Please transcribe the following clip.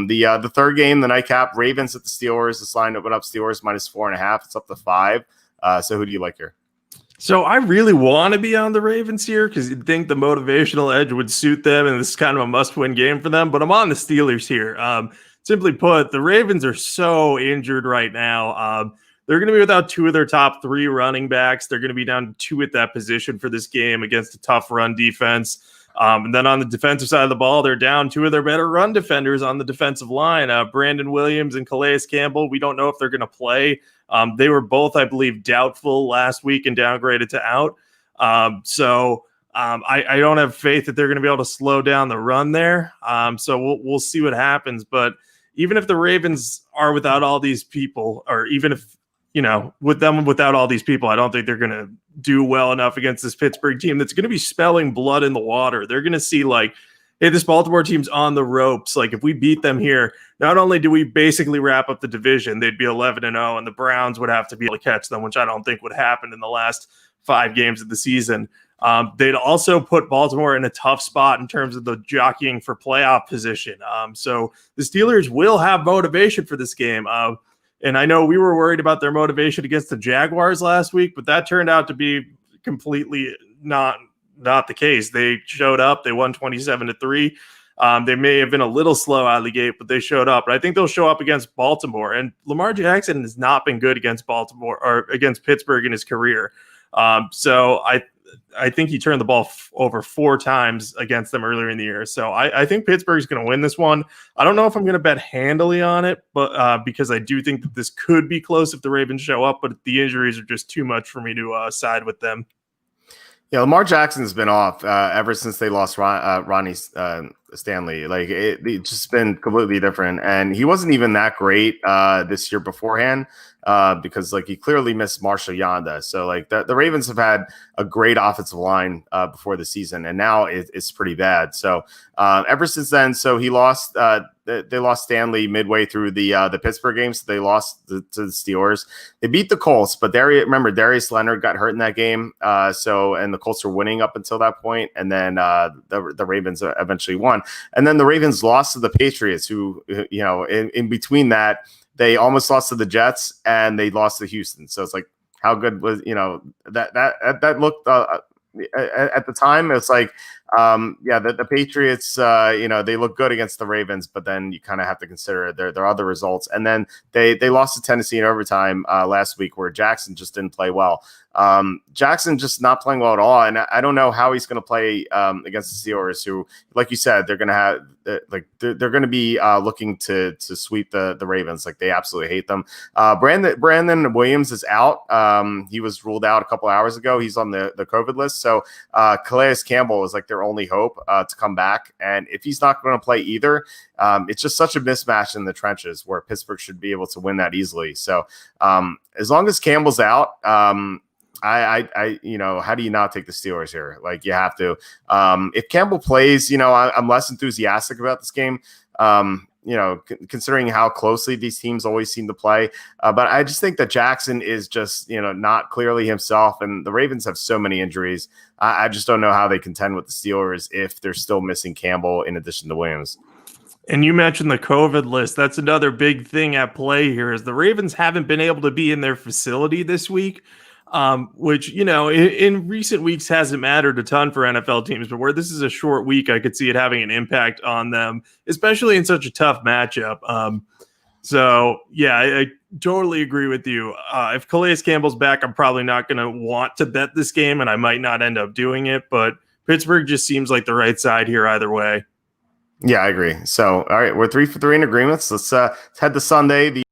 The third game, the nightcap, Ravens at the Steelers. This line went up Steelers -4.5. It's up to 5. So who do you like here? So I really want to be on the Ravens here because you'd think the motivational edge would suit them, and this is kind of a must-win game for them. But I'm on the Steelers here. Simply put, the Ravens are so injured right now. They're going to be without 2 of their top 3 running backs. They're going to be down to 2 at that position for this game against a tough run defense. And then on the defensive side of the ball, they're down 2 of their better run defenders on the defensive line, Brandon Williams and Calais Campbell. We don't know if they're going to play. They were both, I believe, doubtful last week and downgraded to out. So I don't have faith that they're going to be able to slow down the run there. So we'll see what happens. But even if the Ravens are without all these people, or even if, with them without all these people, I don't think they're going to do well enough against this Pittsburgh team that's going to be spelling blood in the water. They're going to see like, hey, this Baltimore team's on the ropes. Like, if we beat them here, not only do we basically wrap up the division, they'd be 11-0, and the Browns would have to be able to catch them, which I don't think would happen in the last 5 games of the season. They'd also put Baltimore in a tough spot in terms of the jockeying for playoff position. So the Steelers will have motivation for this game. And I know we were worried about their motivation against the Jaguars last week, but that turned out to be completely not the case. They showed up. They won 27-3. They may have been a little slow out of the gate, but they showed up. And I think they'll show up against Baltimore. And Lamar Jackson has not been good against Baltimore or against Pittsburgh in his career. So I think he turned the ball over 4 times against them earlier in the year. So I think Pittsburgh's going to win this one. I don't know if I'm going to bet handily on it, but because I do think that this could be close if the Ravens show up, but the injuries are just too much for me to side with them. Yeah, Lamar Jackson's been off ever since they lost Ronnie Stanley. Like it's just been completely different, and he wasn't even that great this year beforehand because like he clearly missed Marshall Yanda. So like the Ravens have had a great offensive line before the season, and now it's pretty bad. So ever since then, so he lost. They lost Stanley midway through the Pittsburgh game, so they lost to the Steelers. They beat the Colts, but Darius Leonard got hurt in that game. And the Colts were winning up until that point, and then the Ravens eventually won. And then the Ravens lost to the Patriots, who in between that they almost lost to the Jets and they lost to Houston. So it's like, how good was that looked at the time? It's like. The Patriots, they look good against the Ravens, but then you kind of have to consider their other results. And then they lost to Tennessee in overtime last week, where Jackson just didn't play well. Jackson just not playing well at all, and I don't know how he's going to play against the Steelers, who, like you said, they're going to have they're going to be looking to sweep the Ravens. Like, they absolutely hate them. Brandon Williams is out. He was ruled out a couple hours ago. He's on the COVID list. So Calais Campbell is like their only hope to come back. And if he's not going to play either, it's just such a mismatch in the trenches where Pittsburgh should be able to win that easily. So as long as Campbell's out, how do you not take the Steelers here? Like, you have to. If Campbell plays, I'm less enthusiastic about this game. Considering how closely these teams always seem to play. But I just think that Jackson is just, not clearly himself. And the Ravens have so many injuries. I just don't know how they contend with the Steelers if they're still missing Campbell in addition to Williams. And you mentioned the COVID list. That's another big thing at play here, is the Ravens haven't been able to be in their facility this week. Which, in recent weeks hasn't mattered a ton for NFL teams, but where this is a short week, I could see it having an impact on them, especially in such a tough matchup. I totally agree with you. If Calais Campbell's back, I'm probably not going to want to bet this game, and I might not end up doing it, but Pittsburgh just seems like the right side here either way. Yeah, I agree. So, all right, we're 3 for 3 in agreements. Let's head to Sunday.